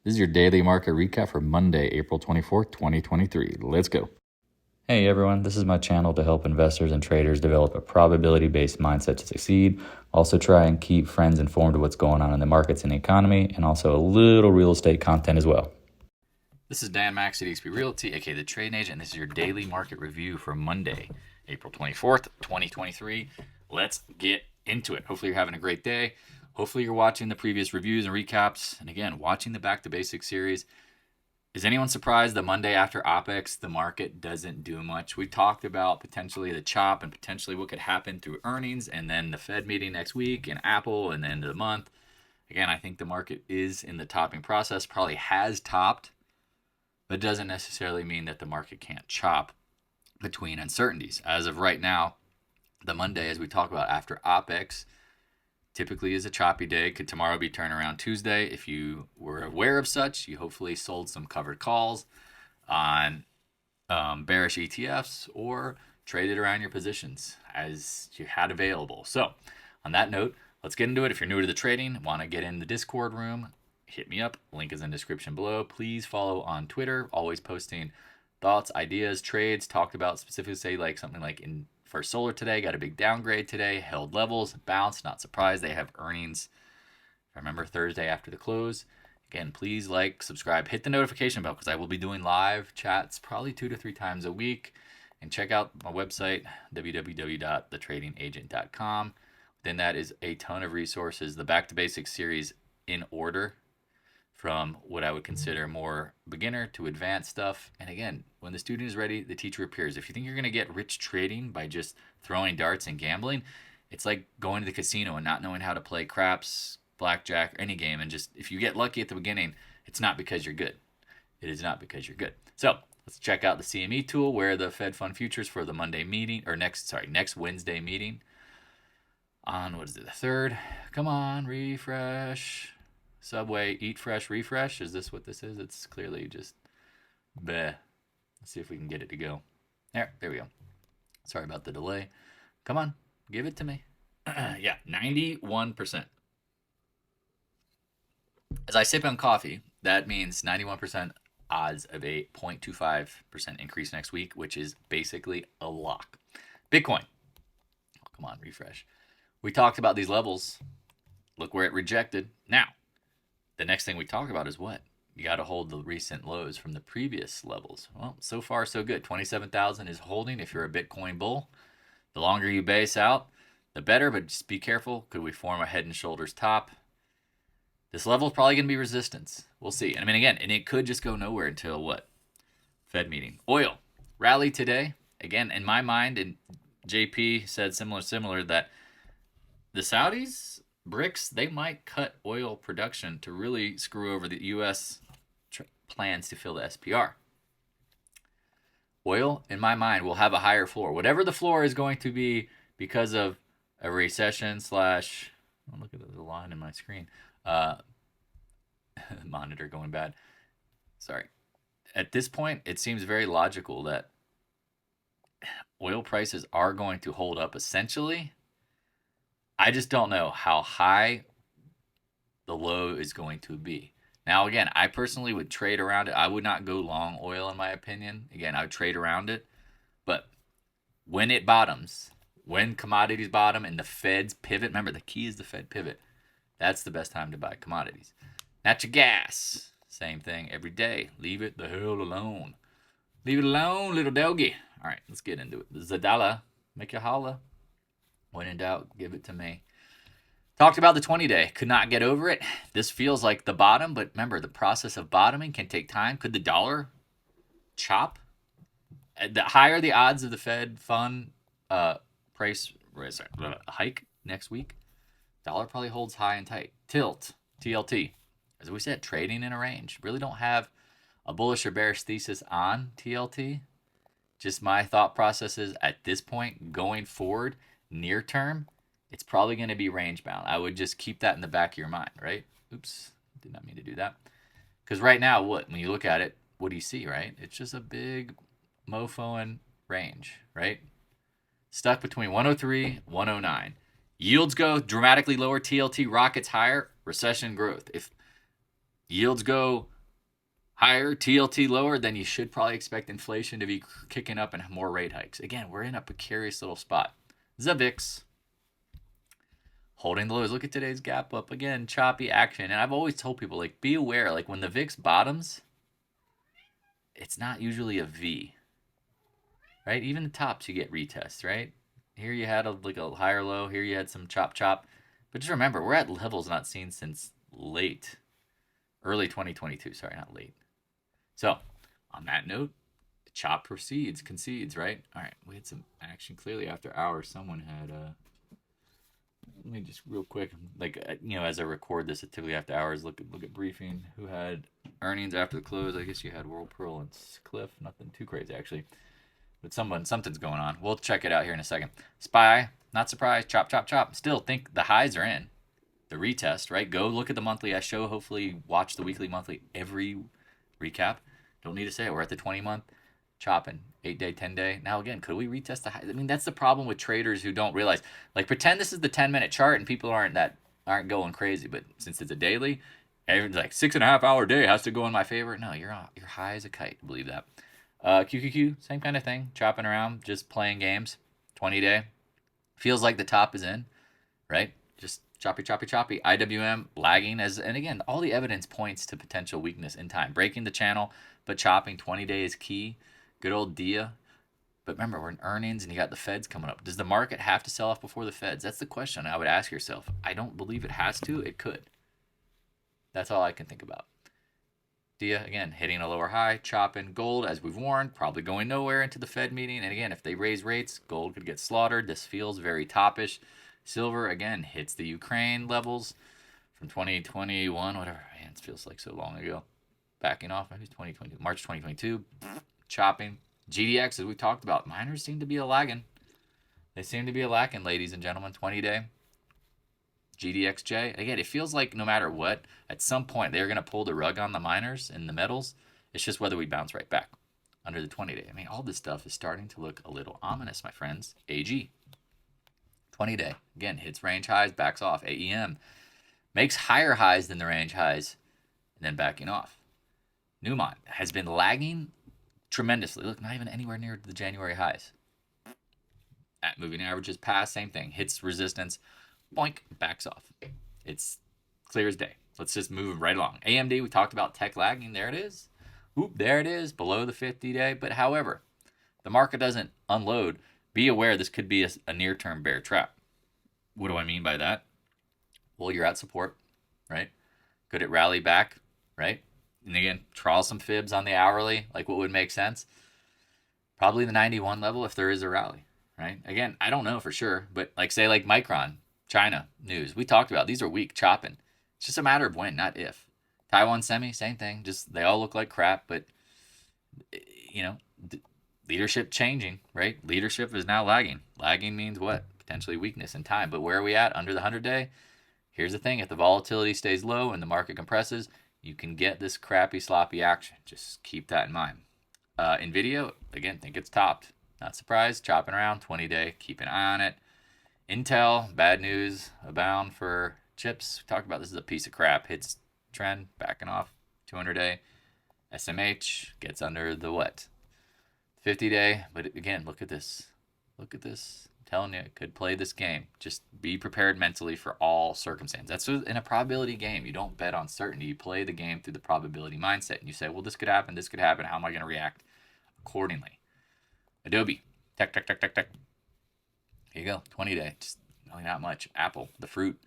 This is your daily market recap for Monday, April 24th, 2023. Let's go. Hey everyone, this is my channel to help investors and traders develop a probability-based mindset to succeed. Also try and keep friends informed of what's going on in the markets and the economy, and also a little real estate content as well. This is Dan Max at eXp Realty, aka the Trading Agent, and this is your daily market review for Monday, April 24th, 2023. Let's get into it. Hopefully you're having a great day. Hopefully you're watching the previous reviews and recaps, and again, watching the Back to Basics series. Is anyone surprised that Monday after OPEX, the market doesn't do much? We talked about potentially the chop and potentially what could happen through earnings and then the Fed meeting next week and Apple and the end of the month. Again, I think the market is in the topping process, probably has topped, but it doesn't necessarily mean that the market can't chop between uncertainties. As of right now, the Monday, as we talk about after OPEX, typically is a choppy day. Could tomorrow be turnaround Tuesday? If you were aware of such, you hopefully sold some covered calls on bearish ETFs or traded around your positions as you had available. So on that note, let's get into it. If you're new to the trading, want to get in the Discord room, hit me up. Link is in the description below. Please follow on Twitter. Always posting thoughts, ideas, trades, talked about specifically, say like something like in First Solar today, got a big downgrade today, held levels, bounced, not surprised. They have earnings, if I remember, Thursday after the close. Again, please like, subscribe, hit the notification bell because I will be doing live chats probably 2 to 3 times a week. And check out my website, www.thetradingagent.com. Then that is a ton of resources. The Back to Basics series in order, from what I would consider more beginner to advanced stuff. And again, when the student is ready, the teacher appears. If you think you're going to get rich trading by just throwing darts and gambling, it's like going to the casino and not knowing how to play craps, blackjack, or any game. And just, if you get lucky at the beginning, it's not because you're good. It is not because you're good. So let's check out the CME tool, where the Fed Fund futures for the Monday meeting, or next Wednesday meeting on, what is it, the 3rd? Come on, refresh. Subway, eat fresh, refresh. Is this what this is? It's clearly just bleh. Let's see if we can get it to go. There we go. Sorry about the delay. Come on, give it to me. Yeah, 91%. As I sip on coffee, that means 91% odds of a 0.25% increase next week, which is basically a lock. Bitcoin. Oh, come on, refresh. We talked about these levels. Look where it rejected. Now, the next thing we talk about is what? You got to hold the recent lows from the previous levels. Well, so far so good. 27,000 is holding if you're a Bitcoin bull. The longer you base out, the better, but just be careful. Could we form a head and shoulders top? This level is probably going to be resistance. We'll see. I mean, again, and it could just go nowhere until what? Fed meeting. Oil. Rally today. Again, in my mind, and JP said similar, that the Saudis, BRICS, they might cut oil production to really screw over the U.S. plans to fill the SPR. Oil, in my mind, will have a higher floor. Whatever the floor is going to be because of a recession / oh, look at the line in my screen. Monitor going bad. Sorry. At this point, it seems very logical that oil prices are going to hold up essentially. I just don't know how high the low is going to be. Now, again, I personally would trade around it. I would not go long oil, in my opinion. Again, I would trade around it. But when it bottoms, when commodities bottom and the Fed's pivot, remember, the key is the Fed pivot. That's the best time to buy commodities. Natural gas, same thing every day. Leave it the hell alone. Leave it alone, little doggy. All right, let's get into it. Zadala, make you holla. When in doubt, give it to me. Talked about the 20-day. Could not get over it. This feels like the bottom, but remember, the process of bottoming can take time. Could the dollar chop? The higher the odds of the Fed fund price hike next week, dollar probably holds high and tight. TLT. As we said, trading in a range. Really don't have a bullish or bearish thesis on TLT. Just my thought processes at this point going forward. Near term, it's probably going to be range bound. I would just keep that in the back of your mind, right? Oops, did not mean to do that. Because right now, when you look at it, what do you see, right? It's just a big mofo range, right? Stuck between 103, 109. Yields go dramatically lower, TLT rockets higher, recession growth. If yields go higher, TLT lower, then you should probably expect inflation to be kicking up and more rate hikes. Again, we're in a precarious little spot. The VIX holding the lows. Look at today's gap up again, choppy action. And I've always told people, like, be aware, like when the VIX bottoms, it's not usually a V, right? Even the tops you get retests, right? Here you had a higher low. Here you had some chop. But just remember, we're at levels not seen since early 2022. Sorry, not late. So on that note, the chop concedes, right? All right, we had some action clearly after hours. Someone had let me just real quick, as I record this, typically after hours, look at briefing. Who had earnings after the close? I guess you had Whirlpool and Cliff. Nothing too crazy actually, but something's going on. We'll check it out here in a second. SPY, not surprised. Chop. Still think the highs are in. The retest, right? Go look at the monthly. I show. Hopefully, watch the weekly, monthly, every recap. Don't need to say it. We're at the 20-month, chopping, 8-day, 10-day. Now again, could we retest the high? I mean, that's the problem with traders who don't realize. Like, pretend this is the 10-minute chart and people aren't going crazy. But since it's a daily, everyone's like 6.5 hour day has to go in my favor. No, you're high as a kite. Believe that. QQQ, same kind of thing. Chopping around, just playing games. 20-day, feels like the top is in, right? Just choppy. IWM lagging and again, all the evidence points to potential weakness in time. Breaking the channel, but chopping 20-day is key. Good old DIA. But remember, we're in earnings and you got the Feds coming up. Does the market have to sell off before the Feds? That's the question I would ask yourself. I don't believe it has to. It could. That's all I can think about. DIA, again, hitting a lower high, chopping. Gold, as we've warned, probably going nowhere into the Fed meeting. And again, if they raise rates, gold could get slaughtered. This feels very toppish. Silver, again, hits the Ukraine levels from 2021, whatever. Man, it feels like so long ago. Backing off, maybe 2020, March 2022. Chopping. GDX, as we talked about, miners seem to be a lagging. They seem to be a lacking, ladies and gentlemen. 20-day. GDXJ. Again, it feels like no matter what, at some point they're going to pull the rug on the miners and the metals. It's just whether we bounce right back under the 20-day. I mean, all this stuff is starting to look a little ominous, my friends. AG. 20-day. Again, hits range highs, backs off. AEM makes higher highs than the range highs, and then backing off. Newmont has been lagging tremendously. Look, not even anywhere near the January highs. At moving averages, PAAS, same thing. Hits resistance, boink, backs off. It's clear as day. Let's just move right along. AMD, we talked about tech lagging. There it is. Oop, there it is, below the 50-day. But however, the market doesn't unload. Be aware this could be a near-term bear trap. What do I mean by that? Well, you're at support, right? Could it rally back, right? And again, trial some fibs on the hourly, like what would make sense? Probably the 91 level if there is a rally, right? Again, I don't know for sure, but like Micron, China news, we talked about, these are weak, chopping. It's just a matter of when, not if. Taiwan Semi, same thing. Just they all look like crap, but leadership changing, right? Leadership is now lagging. Lagging means what? Potentially weakness in time. But where are we at? Under the 100-day? Here's the thing. If the volatility stays low and the market compresses, you can get this crappy, sloppy action. Just keep that in mind. NVIDIA, again, think it's topped. Not surprised. Chopping around. 20-day. Keep an eye on it. Intel, bad news abound for chips. We talked about this is a piece of crap. Hits trend, backing off. 200-day. SMH gets under the what? 50-day. But again, look at this. Look at this. I'm telling you, it could play this game. Just be prepared mentally for all circumstances. That's in a probability game. You don't bet on certainty. You play the game through the probability mindset. And you say, well, this could happen. This could happen. How am I going to react accordingly? Adobe. Tech. Here you go. 20-day. Just really not much. Apple, the fruit.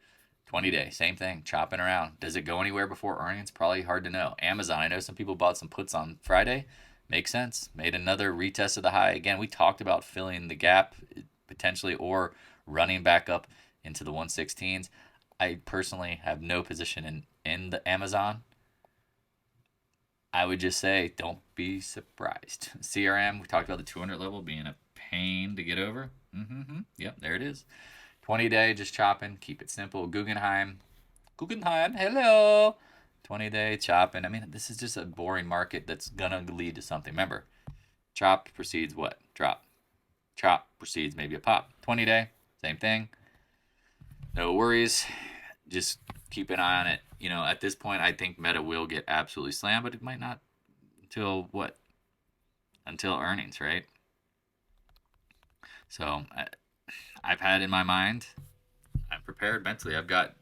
20-day. Same thing. Chopping around. Does it go anywhere before earnings? Probably hard to know. Amazon. I know some people bought some puts on Friday. Makes sense. Made another retest of the high. Again, we talked about filling the gap potentially or running back up into the 116s. I personally have no position in the Amazon. I would just say don't be surprised. CRM, we talked about the 200 level being a pain to get over. Yep, there it is. 20-day, just chopping. Keep it simple. Guggenheim, hello. 20-day chopping. I mean, this is just a boring market that's going to lead to something. Remember, chop precedes what? Drop. Chop precedes maybe a pop. 20-day, same thing. No worries. Just keep an eye on it. At this point, I think Meta will get absolutely slammed, but it might not till what? Until earnings, right? So I've had in my mind, I'm prepared mentally. I've got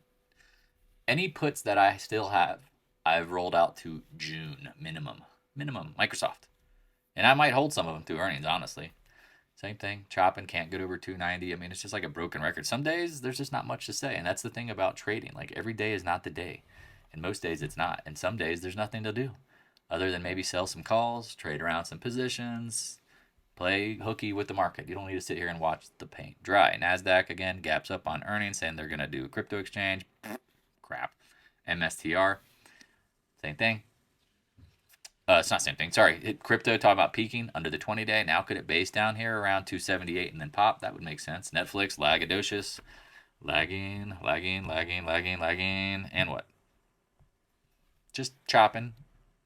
any puts that I still have, I've rolled out to June minimum. Minimum, Microsoft. And I might hold some of them through earnings, honestly. Same thing. Chopping can't get over 290. I mean, it's just like a broken record. Some days there's just not much to say. And that's the thing about trading. Like every day is not the day. And most days it's not. And some days there's nothing to do other than maybe sell some calls, trade around some positions, play hooky with the market. You don't need to sit here and watch the paint dry. NASDAQ, again, gaps up on earnings saying they're going to do a crypto exchange. Crap. MSTR, same thing. It's not the same thing. Sorry. Crypto, talking about peaking under the 20-day. Now could it base down here around 278 and then pop? That would make sense. Netflix, lagadocious. Lagging. And what? Just chopping.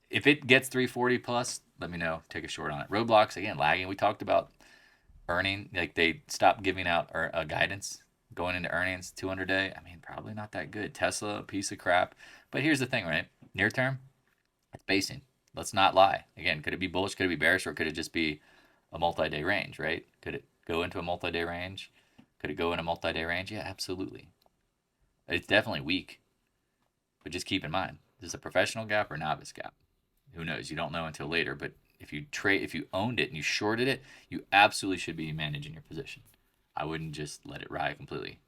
If it gets 340 plus, let me know. Take a short on it. Roblox, again, lagging. We talked about earning. Like they stopped giving out guidance going into earnings 200-day. I mean, probably not that good. Tesla, a piece of crap. But here's the thing, right? Near term, it's basing. Let's not lie. Again, could it be bullish? Could it be bearish? Or could it just be a multi-day range, right? Could it go into a multi-day range? Could it go in a multi-day range? Yeah, absolutely. It's definitely weak. But just keep in mind, is this a professional gap or novice gap? Who knows? You don't know until later. But if you owned it and you shorted it, you absolutely should be managing your position. I wouldn't just let it ride completely.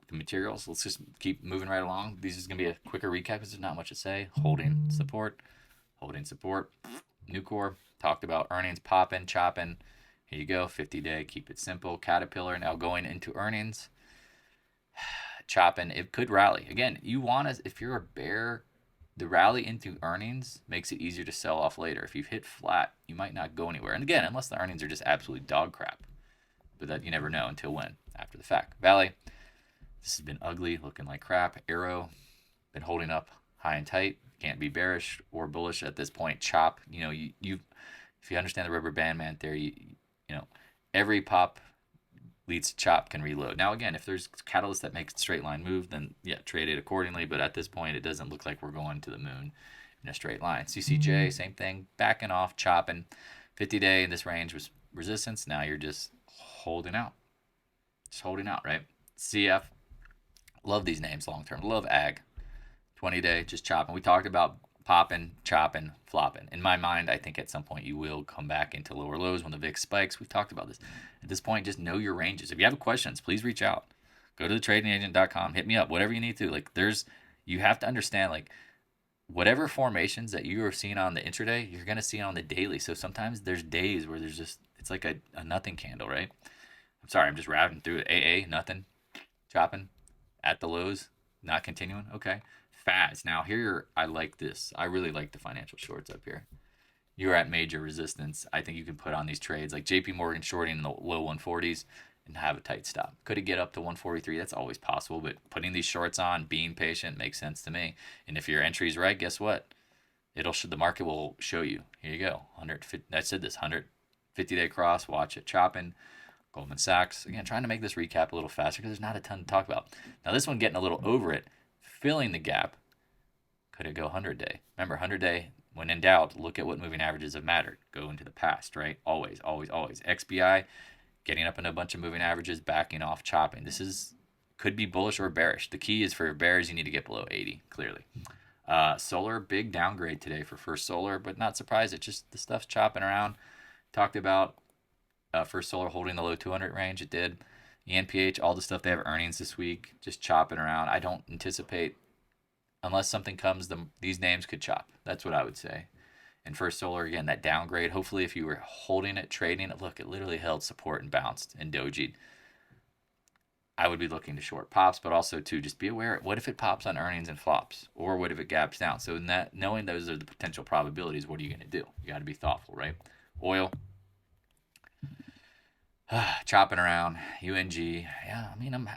Materials, let's just keep moving right along. This is going to be a quicker recap because there's not much to say. Holding support. Nucor, talked about earnings popping, chopping. Here you go, 50-day, keep it simple. Caterpillar now going into earnings. Chopping, it could rally. Again, you want to, if you're a bear, the rally into earnings makes it easier to sell off later. If you've hit flat, you might not go anywhere. And again, unless the earnings are just absolutely dog crap. But that you never know until when, after the fact. VALE, this has been ugly, looking like crap. Arrow, been holding up high and tight. Can't be bearish or bullish at this point. Chop, you if you understand the rubber band man theory, every pop leads to chop can reload. Now again, if there's catalysts that make straight line move, then yeah, trade it accordingly. But at this point, it doesn't look like we're going to the moon in a straight line. CCJ, same thing, backing off, chopping. 50-day in this range was resistance. Now you're just holding out. Just holding out, right? CF, love these names long term. Love ag. 20-day, just chopping. We talked about popping, chopping, flopping. In my mind, I think at some point you will come back into lower lows when the VIX spikes. We've talked about this. At this point, just know your ranges. If you have questions, please reach out. Go to thetradingagent.com. Hit me up, whatever you need to. Like you have to understand, like, whatever formations that you are seeing on the intraday, you're going to see on the daily. So sometimes there's days where there's just, it's like a nothing candle, right? I'm sorry, I'm just routing through it. AA, nothing. Chopping at the lows, not continuing. Okay. FAS. Now here, I like this. I really like the financial shorts up here. You're at major resistance. I think you can put on these trades like JP Morgan shorting in the low 140s and have a tight stop. Could it get up to 143? That's always possible, but putting these shorts on, being patient makes sense to me. And if your entry is right, guess what? The market will show you. Here you go. 150. I said this 150-day cross. Watch it chopping. Goldman Sachs. Again, trying to make this recap a little faster because there's not a ton to talk about. Now this one getting a little over it. Filling the gap. Could it go 100-day? Remember, 100-day, when in doubt, look at what moving averages have mattered. Go into the past, right? Always, always, always. XBI, getting up into a bunch of moving averages, backing off, chopping. This could be bullish or bearish. The key is for bears, you need to get below 80, clearly. Solar, big downgrade today for First Solar, but not surprised. It's just the stuff's chopping around. Talked about First Solar holding the low 200 range. It did. ENPH, all the stuff, they have earnings this week, just chopping around. I don't anticipate, unless something comes, these names could chop. That's what I would say. And First Solar, again, that downgrade. Hopefully, if you were holding it, trading it, look, it literally held support and bounced and dojied. I would be looking to short pops, but also to just be aware, what if it pops on earnings and flops? Or what if it gaps down? So knowing those are the potential probabilities, what are you going to do? You got to be thoughtful, right? Oil. Chopping around, UNG. Yeah, I mean,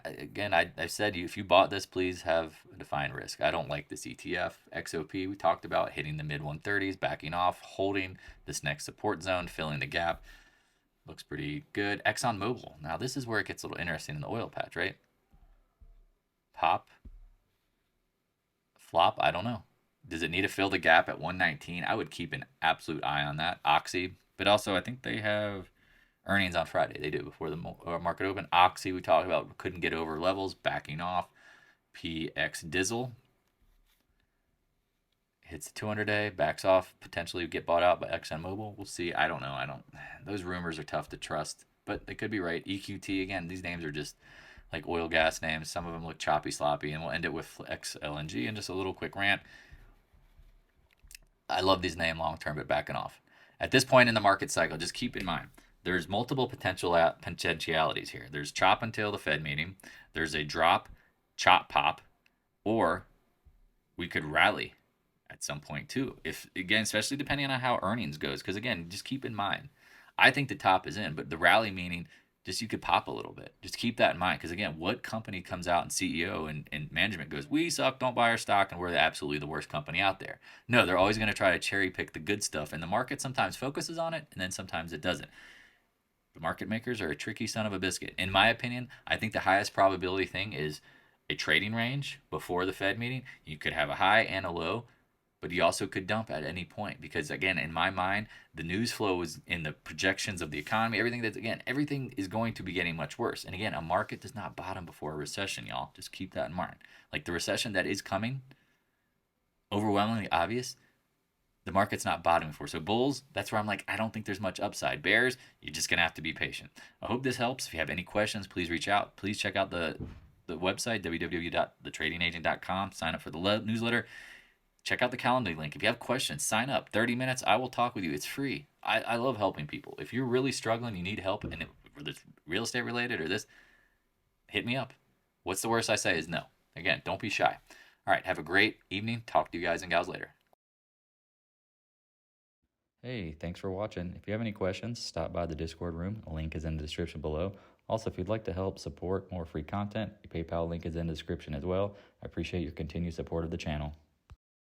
I said if you bought this, please have a defined risk. I don't like this ETF. XOP, we talked about hitting the mid 130s, backing off, holding this next support zone, filling the gap. Looks pretty good. ExxonMobil. Now, this is where it gets a little interesting in the oil patch, right? Pop. Flop, I don't know. Does it need to fill the gap at 119? I would keep an absolute eye on that. Oxy, but also I think they have earnings on Friday. They do before the market open. Oxy, we talked about, couldn't get over levels, backing off. PX Dizzle hits the 200-day, backs off, potentially get bought out by ExxonMobil. We'll see. I don't know. Those rumors are tough to trust, but they could be right. EQT, again, these names are just like oil gas names. Some of them look choppy, sloppy, and we'll end it with XLNG and just a little quick rant. I love these names long term, but backing off. At this point in the market cycle, just keep in mind, there's multiple potentialities here. There's chop until the Fed meeting. There's a drop, chop, pop, or we could rally at some point too. If, again, especially depending on how earnings goes, because again, just keep in mind, I think the top is in, but the rally meaning just you could pop a little bit. Just keep that in mind, because again, what company comes out and CEO and management goes, we suck, don't buy our stock, and we're absolutely the worst company out there? No, they're always going to try to cherry pick the good stuff, and the market sometimes focuses on it, and then sometimes it doesn't. The market makers are a tricky son of a biscuit. In my opinion, I think the highest probability thing is a trading range before the Fed meeting. You could have a high and a low, but you also could dump at any point, because again, in my mind, the news flow is in the projections of the economy, everything is going to be getting much worse. And again, a market does not bottom before a recession, y'all. Just keep that in mind. Like the recession that is coming, overwhelmingly obvious, the market's not bottoming before. So bulls, that's where I'm like, I don't think there's much upside. Bears, you're just gonna have to be patient. I hope this helps. If you have any questions, please reach out. Please check out the website, www.thetradingagent.com. Sign up for the newsletter. Check out the calendar link. If you have questions, sign up. 30 minutes, I will talk with you. It's free. I love helping people. If you're really struggling, you need help, and whether it's real estate related or this, hit me up. What's the worst I say is no. Again, don't be shy. All right, have a great evening. Talk to you guys and gals later. Hey, thanks for watching. If you have any questions, stop by the Discord room. A link is in the description below. Also, if you'd like to help support more free content, the PayPal link is in the description as well. I appreciate your continued support of the channel.